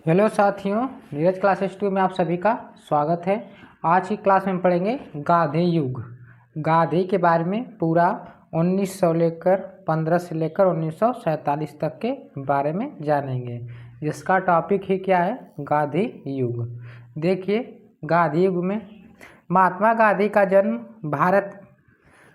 Hello साथियों, Neeraj classes 2 में आप सभी का स्वागत है। आज की क्लास में हम पढ़ेंगे गांधी युग। गांधी के बारे में पूरा 1900 लेकर 15 से लेकर 1947 तक के बारे में जानेंगे। जिसका टॉपिक ही क्या है? गांधी युग। देखिए, गांधी युग में महात्मा गांधी का जन्म भारत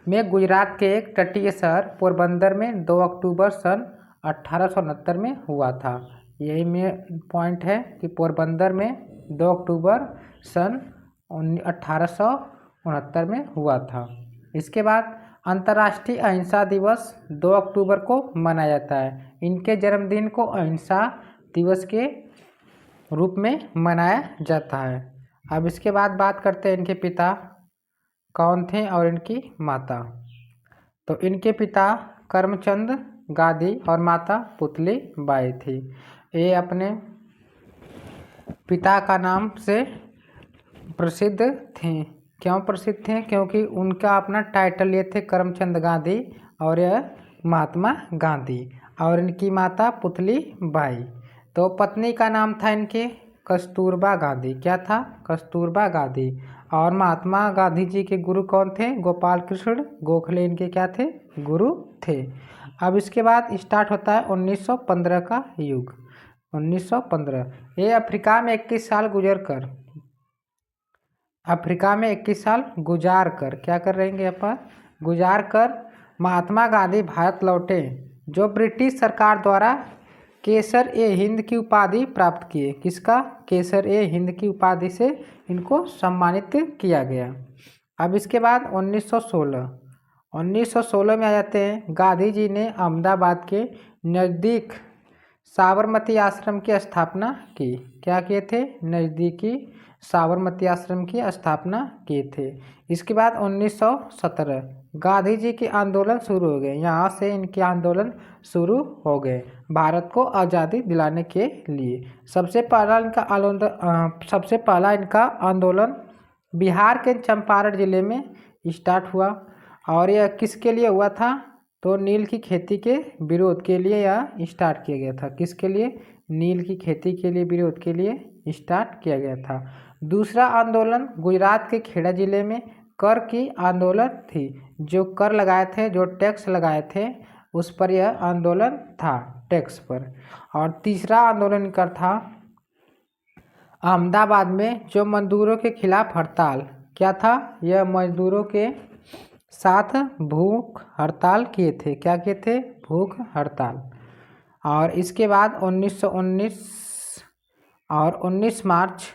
में गुजरात के एक तटीय शहर पोरबंदर में 2 अक्टूबर सन 1869 में हुआ था। यही में पॉइंट है कि पोरबंदर में 2 अक्टूबर सन 1869 में हुआ था। इसके बाद अंतर्राष्ट्रीय अहिंसा दिवस 2 अक्टूबर को मनाया जाता है। इनके जन्मदिन को अहिंसा दिवस के रूप में मनाया जाता है। अब इसके बाद बात करते हैं इनके पिता कौन थे और इनकी माता। तो इनके पिता करमचंद गांधी और माता पुतली बाई थी। ये अपने पिता का नाम से प्रसिद्ध थे। क्यों प्रसिद्ध थे? क्योंकि उनका अपना टाइटल ये थे करमचंद गांधी और यह महात्मा गांधी, और इनकी माता पुतली बाई। तो पत्नी का नाम था इनके कस्तूरबा गांधी। क्या था? कस्तूरबा गांधी। और महात्मा गांधी जी के गुरु कौन थे? गोपाल कृष्ण गोखले इनके क्या थे? गुरु थे। अब इसके बाद स्टार्ट होता है 1915 का युग। 1915 ये अफ्रीका में 21 साल गुजार कर क्या कर रहेंगे? अपन गुजार कर महात्मा गांधी भारत लौटे, जो ब्रिटिश सरकार द्वारा केसर ए हिंद की उपाधि प्राप्त किए। किसका? केसर ए हिंद की उपाधि से इनको सम्मानित किया गया। अब इसके बाद 1916 में आ जाते हैं। गांधी जी ने अहमदाबाद के नज़दीक साबरमती आश्रम की स्थापना की। क्या किए थे? नज़दीकी साबरमती आश्रम की स्थापना किए थे। इसके बाद 1917 गांधी जी के आंदोलन शुरू हो गए। यहाँ से इनके आंदोलन शुरू हो गए भारत को आज़ादी दिलाने के लिए। सबसे पहला इनका आंदोलन बिहार के चंपारण जिले में स्टार्ट हुआ। और यह किसके लिए हुआ था? तो नील की खेती के विरोध के लिए यह स्टार्ट किया गया था। किसके लिए? नील की खेती के लिए विरोध के लिए स्टार्ट किया गया था। दूसरा आंदोलन गुजरात के खेड़ा जिले में कर की आंदोलन थी। जो कर लगाए थे, जो टैक्स लगाए थे, उस पर यह आंदोलन था, टैक्स पर। और तीसरा आंदोलन कर था अहमदाबाद में, जो मजदूरों के खिलाफ हड़ताल। क्या था? यह मजदूरों के साथ भूख हड़ताल किए थे। क्या किए थे? भूख हड़ताल। और इसके बाद 1919 और 19 मार्च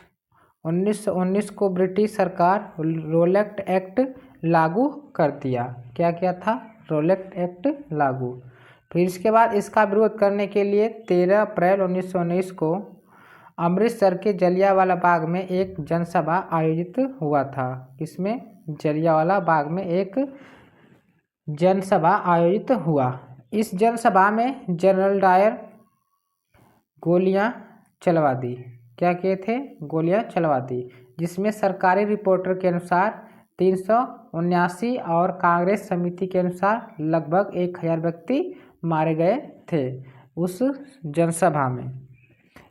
1919 को ब्रिटिश सरकार रोलेक्ट एक्ट लागू कर दिया। क्या किया था? रोलेक्ट एक्ट लागू। फिर इसके बाद इसका विरोध करने के लिए 13 अप्रैल 1919 को अमृतसर के जलियांवाला बाग में एक जनसभा आयोजित हुआ था। इसमें जलियांवाला बाग में एक जनसभा आयोजित हुआ। इस जनसभा में जनरल डायर गोलियां चलवा दी। क्या किए थे? गोलियां चलवा दी। जिसमें सरकारी रिपोर्टर के अनुसार 379 और कांग्रेस समिति के अनुसार लगभग 1000 व्यक्ति मारे गए थे उस जनसभा में।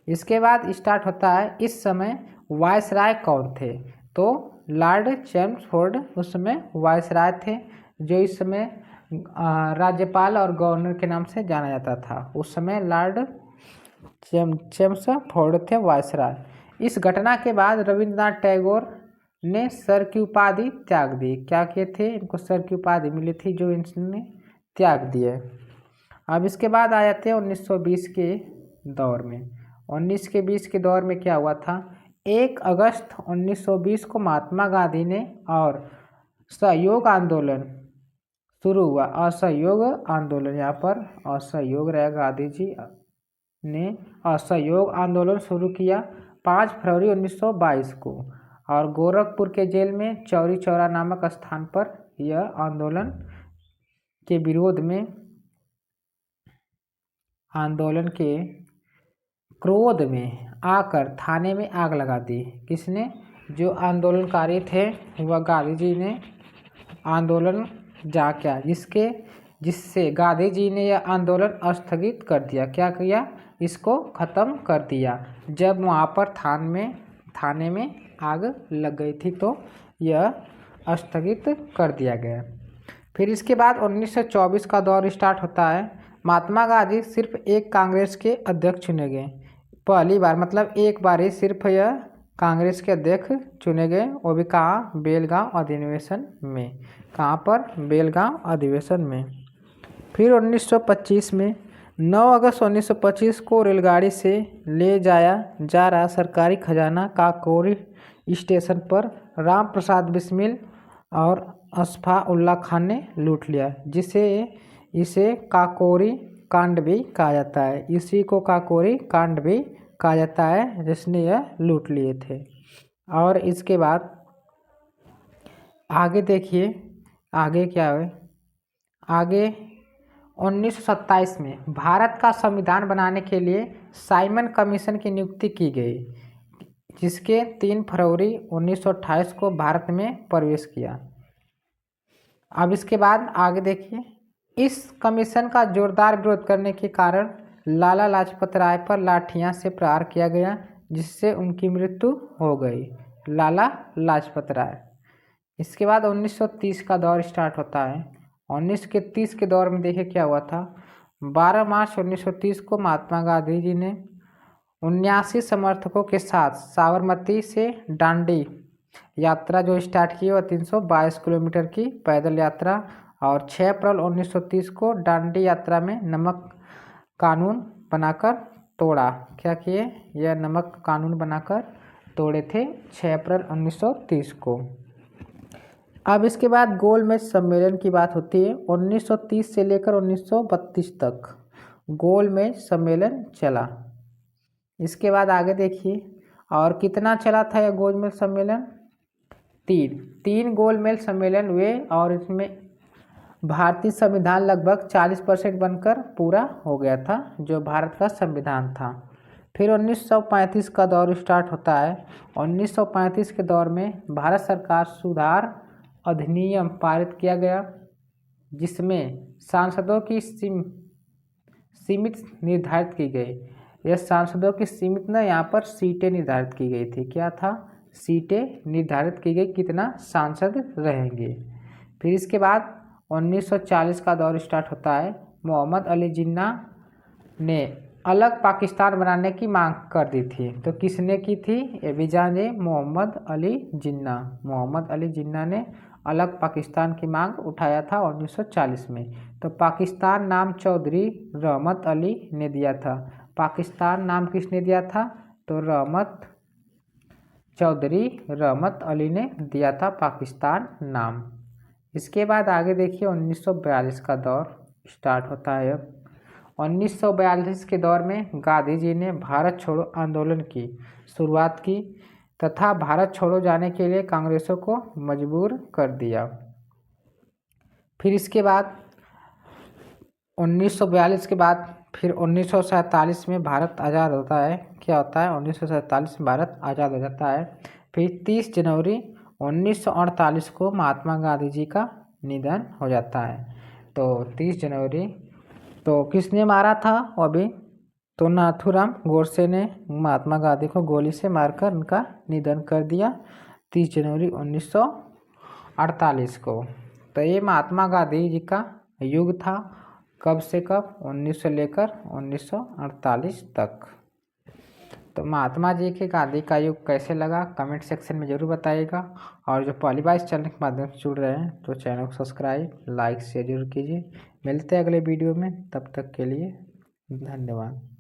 इसके बाद स्टार्ट होता है, इस समय वायसराय कौन थे? तो लॉर्ड चैम्सफोर्ड उस समय वायसराय थे, जो इस समय राज्यपाल और गवर्नर के नाम से जाना जाता था। उस समय लॉर्ड चैम्सफोर्ड थे वायसराय। इस घटना के बाद रविंद्रनाथ टैगोर ने सर की उपाधि त्याग दी। क्या किए थे? इनको सर की उपाधि मिली थी, जो इन्होंने त्याग दिए। अब इसके बाद आ जाते हैं 1920 के दौर में। 1920 के दौर में क्या हुआ था? 1 अगस्त 1920 को महात्मा गांधी ने और असहयोग आंदोलन शुरू हुआ। असहयोग आंदोलन, यहाँ पर असहयोग रहेगा। गांधी जी ने असहयोग आंदोलन शुरू किया 5 फरवरी 1922 को, और गोरखपुर के जेल में चौरी चौरा नामक स्थान पर यह आंदोलन के विरोध में, आंदोलन के क्रोध में आकर थाने में आग लगा दी। किसने? जो आंदोलनकारी थे, वह गांधी जी ने आंदोलन किया, जिससे गांधी जी ने यह आंदोलन स्थगित कर दिया। क्या किया? इसको ख़त्म कर दिया। जब वहाँ पर थाने में आग लग गई थी तो यह स्थगित कर दिया गया। फिर इसके बाद 1924 का दौर स्टार्ट होता है। महात्मा गांधी सिर्फ एक कांग्रेस के अध्यक्ष चुने गए, पहली बार, मतलब एक बार ही सिर्फ यह कांग्रेस के अध्यक्ष चुने गए, वो भी कहाँ, बेलगांव अधिवेशन में। कहाँ पर, बेलगांव अधिवेशन में। फिर 1925 में 9 अगस्त 1925 को रेलगाड़ी से ले जाया जा रहा सरकारी खजाना काकोरी स्टेशन पर राम प्रसाद बिस्मिल और अशफा उल्ला खान ने लूट लिया, इसे काकोरी कांड भी कहा जाता है। इसी को काकोरी कांड भी कहा जाता है, जिसने यह लूट लिए थे। और इसके बाद आगे देखिए, आगे क्या है। आगे 1927 में भारत का संविधान बनाने के लिए साइमन कमीशन की नियुक्ति की गई, जिसके 3 फरवरी 1928 को भारत में प्रवेश किया। अब इसके बाद आगे देखिए, इस कमीशन का जोरदार विरोध करने के कारण लाला लाजपत राय पर लाठियां से प्रहार किया गया, जिससे उनकी मृत्यु हो गई, लाला लाजपत राय। इसके बाद 1930 का दौर स्टार्ट होता है। 1930 के दौर में देखिए क्या हुआ था। 12 मार्च 1930 को महात्मा गांधी जी ने 79 समर्थकों के साथ साबरमती से दांडी यात्रा जो स्टार्ट की, वह 322 किलोमीटर की पैदल यात्रा। और 6 अप्रैल 1930 को दांडी यात्रा में नमक कानून बनाकर तोड़ा। क्या किए, यह नमक कानून बनाकर तोड़े थे 6 अप्रैल 1930 को। अब इसके बाद गोलमेज सम्मेलन की बात होती है। 1930 से लेकर 1932 तक गोलमेज सम्मेलन चला। इसके बाद आगे देखिए, और कितना चला था यह गोलमेज सम्मेलन, 3 गोलमेज सम्मेलन हुए, और इसमें भारतीय संविधान लगभग 40% बनकर पूरा हो गया था, जो भारत का संविधान था। फिर 1935 का दौर स्टार्ट होता है। 1935 के दौर में भारत सरकार सुधार अधिनियम पारित किया गया, जिसमें सांसदों की सीमित निर्धारित की गई। यह सांसदों की सीमित न, यहाँ पर सीटें निर्धारित की गई थी। क्या था, सीटें निर्धारित की गई, कितना सांसद रहेंगे। फिर इसके बाद 1940 का दौर स्टार्ट होता है। मोहम्मद अली जिन्ना ने अलग पाकिस्तान बनाने की मांग कर दी थी। तो किसने की थी, ये भी जानिए, मोहम्मद अली जिन्ना। मोहम्मद अली जिन्ना ने अलग पाकिस्तान की मांग उठाया था 1940 में। तो पाकिस्तान नाम चौधरी रहमत अली ने दिया था। पाकिस्तान नाम किसने दिया था, तो चौधरी रहमत अली ने दिया था पाकिस्तान नाम। इसके बाद आगे देखिए 1942 का दौर स्टार्ट होता है। 1942 के दौर में गांधी जी ने भारत छोड़ो आंदोलन की शुरुआत की तथा भारत छोड़ो जाने के लिए कांग्रेसों को मजबूर कर दिया। फिर इसके बाद 1942 के बाद फिर 1947 में भारत आज़ाद होता है। क्या होता है, 1947 में भारत आज़ाद हो जाता है। फिर 30 जनवरी 1948 को महात्मा गांधी जी का निधन हो जाता है। तो 30 जनवरी तो किसने मारा था, वो भी तो नाथूराम गोडसे ने महात्मा गांधी को गोली से मारकर उनका निधन कर दिया 30 जनवरी 1948 को। तो ये महात्मा गांधी जी का युग था, कब से कब, 1900 लेकर 1948 तक। तो महात्मा जी के गांधी का युग कैसे लगा, कमेंट सेक्शन में ज़रूर बताइएगा। और जो पहली बार इस चैनल के माध्यम से जुड़ रहे हैं तो चैनल को सब्सक्राइब, लाइक, शेयर जरूर कीजिए। मिलते हैं अगले वीडियो में, तब तक के लिए धन्यवाद।